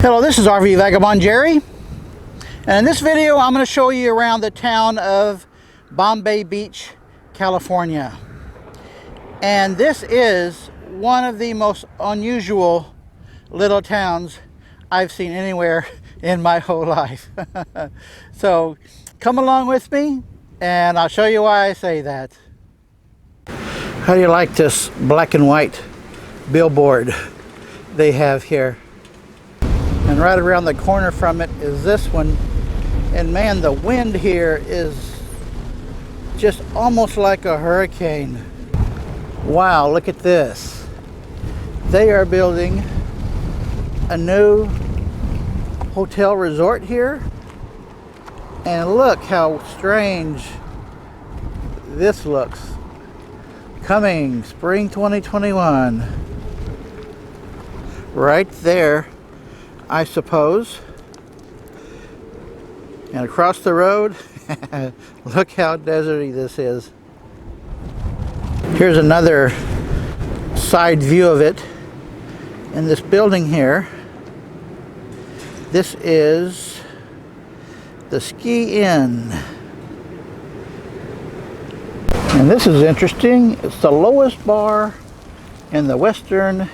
Hello, this is RV Vagabond Jerry, and in this video I'm going to show you around the town of Bombay Beach, California. And this is one of the most unusual little towns I've seen anywhere in my whole life. So come along with me and I'll show you why I say that. How do you like this black and white billboard they have here? And right around the corner from it is this one. And man, the wind here is just almost like a hurricane. Wow, look at this. They are building a new hotel resort here. And look how strange this looks. Coming spring 2021. Right there, I suppose. And across the road, look how deserty this is. Here's another side view of it. In this building here, this is the Ski Inn. And this is interesting. It's the lowest bar in the Western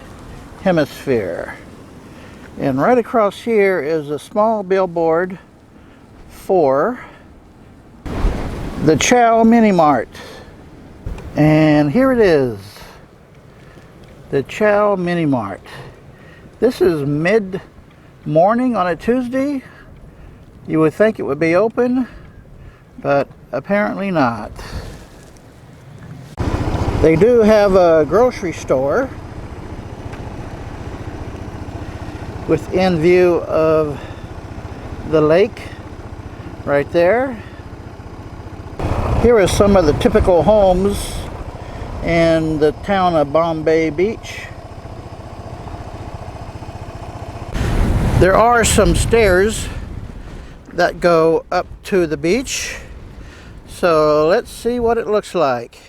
Hemisphere. And right across here is a small billboard for the Chow Mini Mart. And here it is, the Chow Mini Mart. This is mid-morning on a Tuesday. You would think it would be open, but apparently not. They do have a grocery store within view of the lake right there. Here are some of the typical homes in the town of Bombay Beach. There are some stairs that go up to the beach, so let's see what it looks like.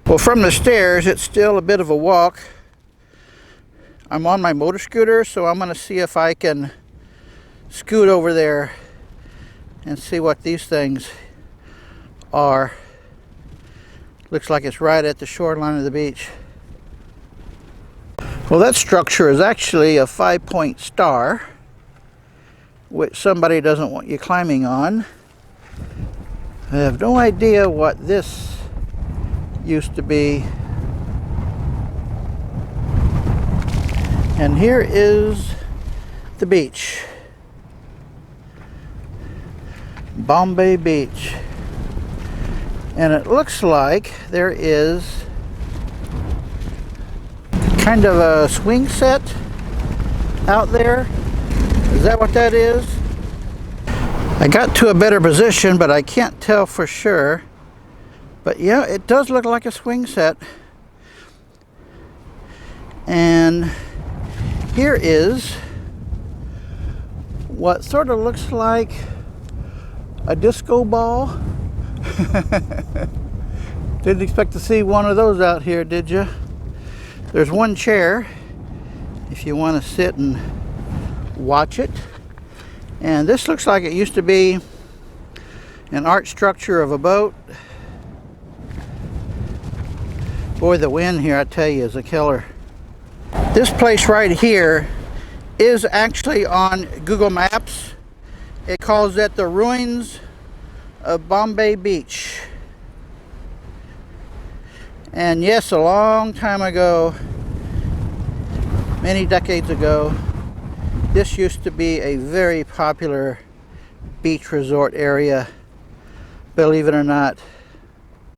Well, from the stairs it's still a bit of a walk. I'm on my motor scooter, so I'm going to see if I can scoot over there and see what these things are. Looks like it's right at the shoreline of the beach. Well, that structure is actually a 5-point star, which somebody doesn't want you climbing on. I have no idea what this used to be. And here is the beach. Bombay Beach. And it looks like there is kind of a swing set out there. Is that what that is? I got to a better position, but I can't tell for sure. But yeah, it does look like a swing set. And here is what sort of looks like a disco ball. Didn't expect to see one of those out here, did you? There's one chair if you want to sit and watch it. And this looks like it used to be an art structure of a boat. Boy, the wind here, I tell you, is a killer. This place right here is actually on Google Maps. It calls it the ruins of Bombay Beach. And yes, a long time ago, many decades ago, this used to be a very popular beach resort area, believe it or not.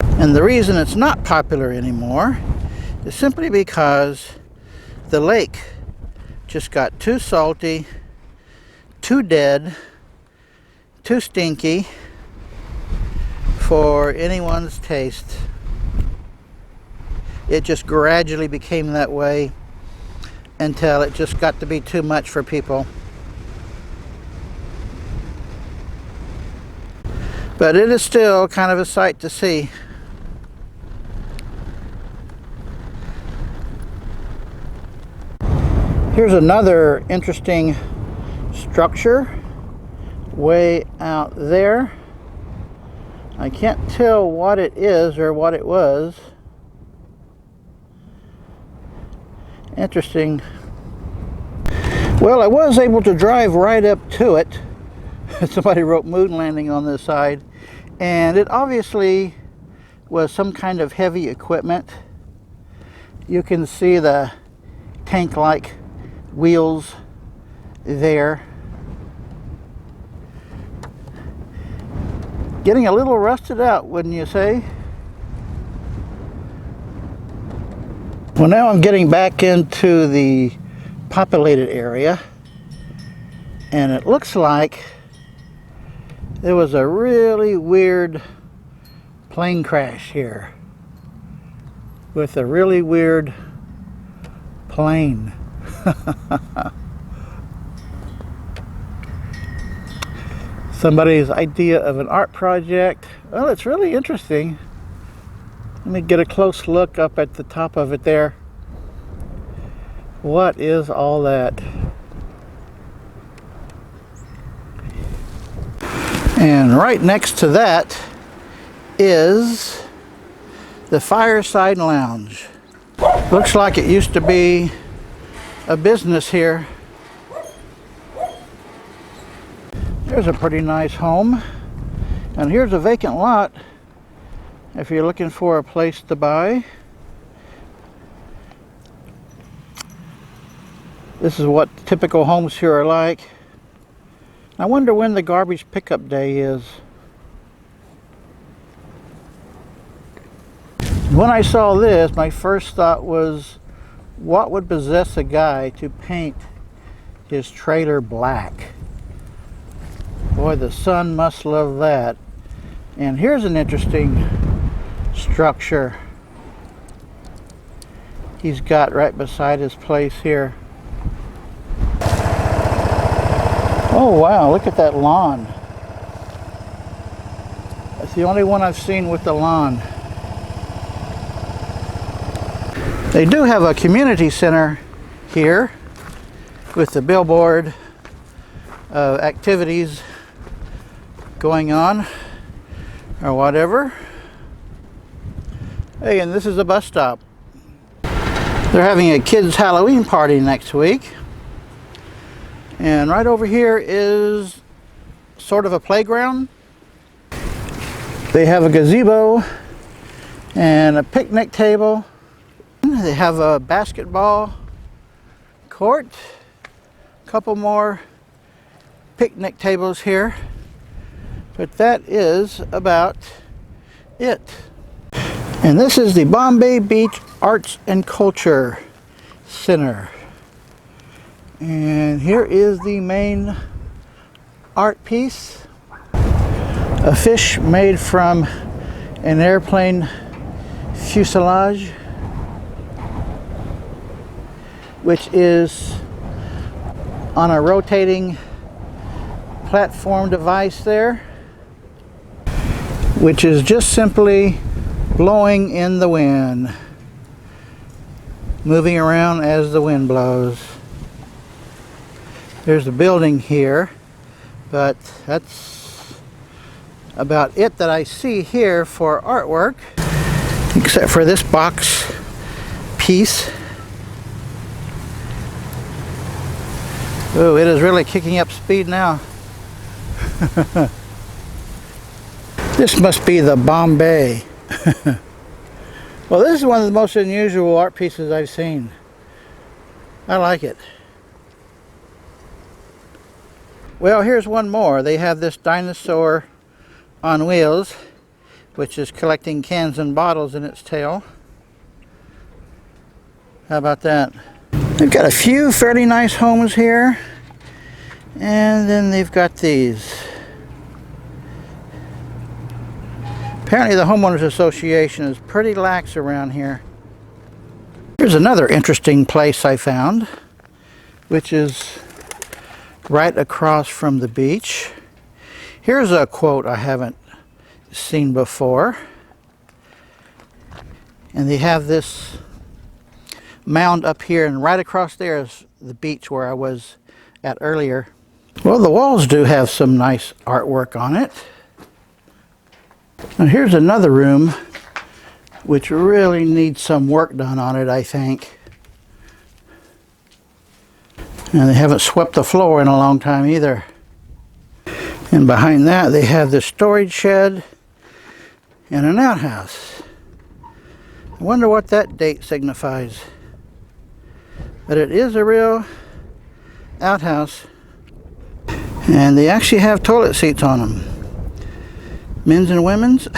And the reason it's not popular anymore is simply because the lake just got too salty, too dead, too stinky for anyone's taste. It just gradually became that way until it just got to be too much for people. But it is still kind of a sight to see. Here's another interesting structure way out there. I can't tell what it is or what it was. Interesting. Well, I was able to drive right up to it. Somebody wrote moon landing on this side, and it obviously was some kind of heavy equipment. You can see the tank-like wheels there. Getting a little rusted out, wouldn't you say? Well, now I'm getting back into the populated area, and it looks like there was a really weird plane crash here with a really weird plane. Somebody's idea of an art project. Well, it's really interesting. Let me get a close look up at the top of it there. What is all that? And right next to that is the Fireside Lounge. Looks like it used to be a business here. There's a pretty nice home. And here's a vacant lot if you're looking for a place to buy. This is what typical homes here are like. I wonder when the garbage pickup day is. When I saw this, my first thought was, what would possess a guy to paint his trailer black? Boy, the sun must love that. And here's an interesting structure he's got right beside his place here. Oh wow, look at that lawn. That's the only one I've seen with the lawn. They do have a community center here with the billboard of activities going on or whatever. Hey, and this is a bus stop. They're having a kids' Halloween party next week. And right over here is sort of a playground. They have a gazebo and a picnic table. They have a basketball court, a couple more picnic tables here. But that is about it. And this is the Bombay Beach Arts and Culture Center. And here is the main art piece. A fish made from an airplane fuselage, which is on a rotating platform device there, which is just simply blowing in the wind, moving around as the wind blows. There's a building here, but that's about it that I see here for artwork, except for this box piece. Oh, it is really kicking up speed now. This must be the Bombay. Well, this is one of the most unusual art pieces I've seen. I like it. Well, here's one more. They have this dinosaur on wheels, which is collecting cans and bottles in its tail. How about that? They've got a few fairly nice homes here. And then they've got these. Apparently the Homeowners Association is pretty lax around here. Here's another interesting place I found, which is right across from the beach. Here's a quote I haven't seen before. And they have this mound up here, and right across there is the beach where I was at earlier. Well, the walls do have some nice artwork on it. Now here's another room which really needs some work done on it, I think. And they haven't swept the floor in a long time either. And behind that they have the storage shed and an outhouse. I wonder what that date signifies. But it is a real outhouse. And they actually have toilet seats on them. Men's and women's.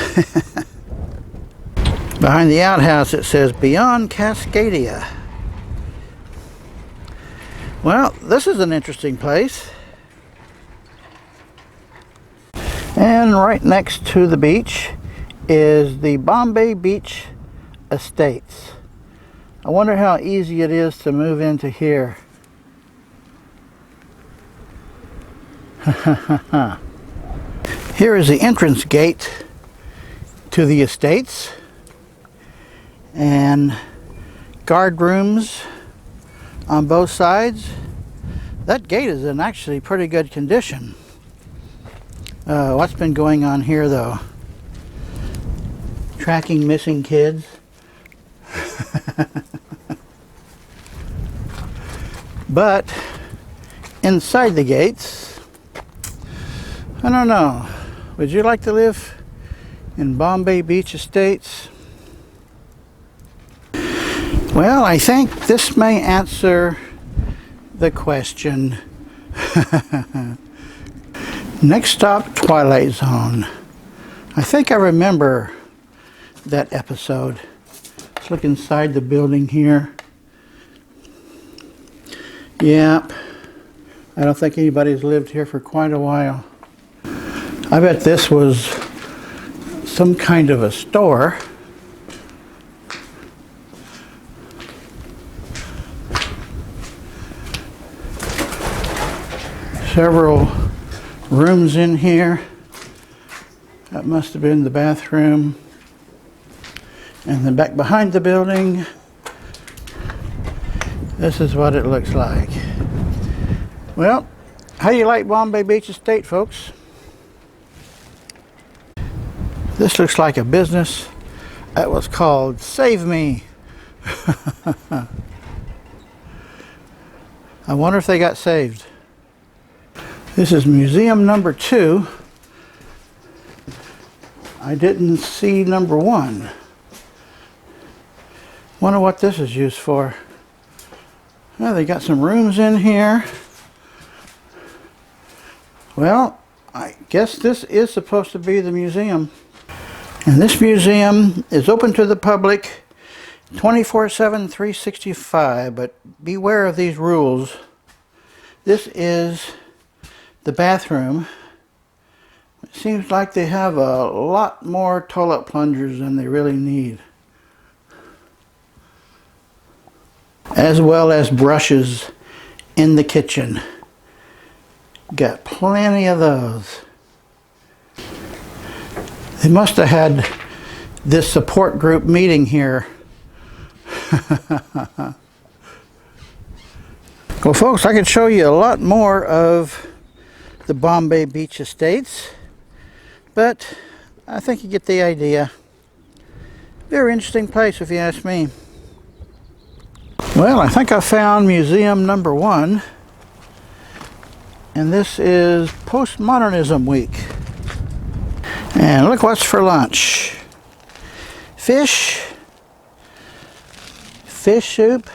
Behind the outhouse it says Beyond Cascadia. Well, this is an interesting place. And right next to the beach is the Bombay Beach Estates. I wonder how easy it is to move into here. Here is the entrance gate to the estates, and guard rooms on both sides. That gate is in actually pretty good condition. What's been going on here though? Tracking missing kids. But inside the gates, I don't know. Would you like to live in Bombay Beach Estates? Well, I think this may answer the question. Next stop, Twilight Zone. I think I remember that episode. Let's look inside the building here. Yep. I don't think anybody's lived here for quite a while. I bet this was some kind of a store. Several rooms in here. That must have been the bathroom. And then back behind the building, this is what it looks like. Well, how do you like Bombay Beach Estate, folks? This looks like a business that was called Save Me. I wonder if they got saved. This is museum number 2. I didn't see number 1. Wonder what this is used for. Well, they got some rooms in here. Well, I guess this is supposed to be the museum. And this museum is open to the public 24/7, 365, but beware of these rules. This is the bathroom. It seems like they have a lot more toilet plungers than they really need, as well as brushes in the kitchen. Got plenty of those. They must have had this support group meeting here. Well, folks, I could show you a lot more of the Bombay Beach Estates, but I think you get the idea. Very interesting place, if you ask me. Well, I think I found museum number 1, and this is Postmodernism Week. And look what's for lunch. Fish, fish soup,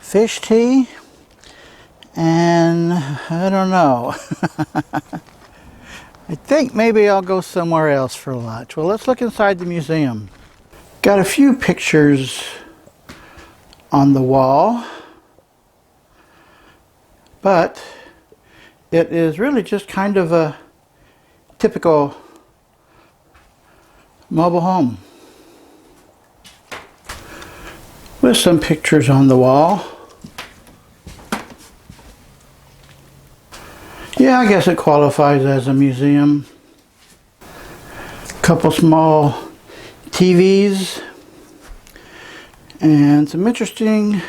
fish tea, and I don't know. I think maybe I'll go somewhere else for lunch. Well, let's look inside the museum. Got a few pictures on the wall, but it is really just kind of a typical mobile home with some pictures on the wall. Yeah, I guess it qualifies as a museum. Couple small TVs and some interesting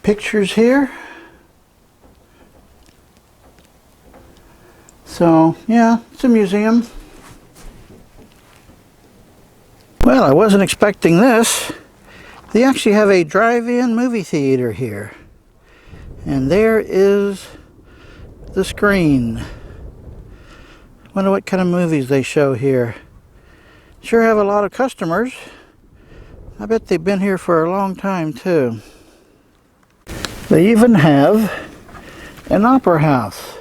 pictures here. So, yeah, it's a museum. Well, I wasn't expecting this. They actually have a drive-in movie theater here. And there is the screen. Wonder what kind of movies they show here. Sure have a lot of customers. I bet they've been here for a long time too. They even have an opera house.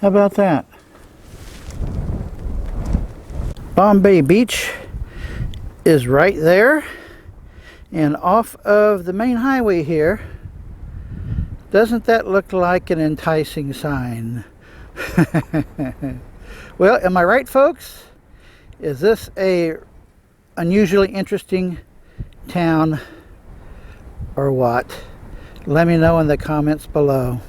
How about that? Bombay Beach is right there, and off of the main highway here. Doesn't that look like an enticing sign? Well, am I right, folks? Is this a unusually interesting town or what? Let me know in the comments below.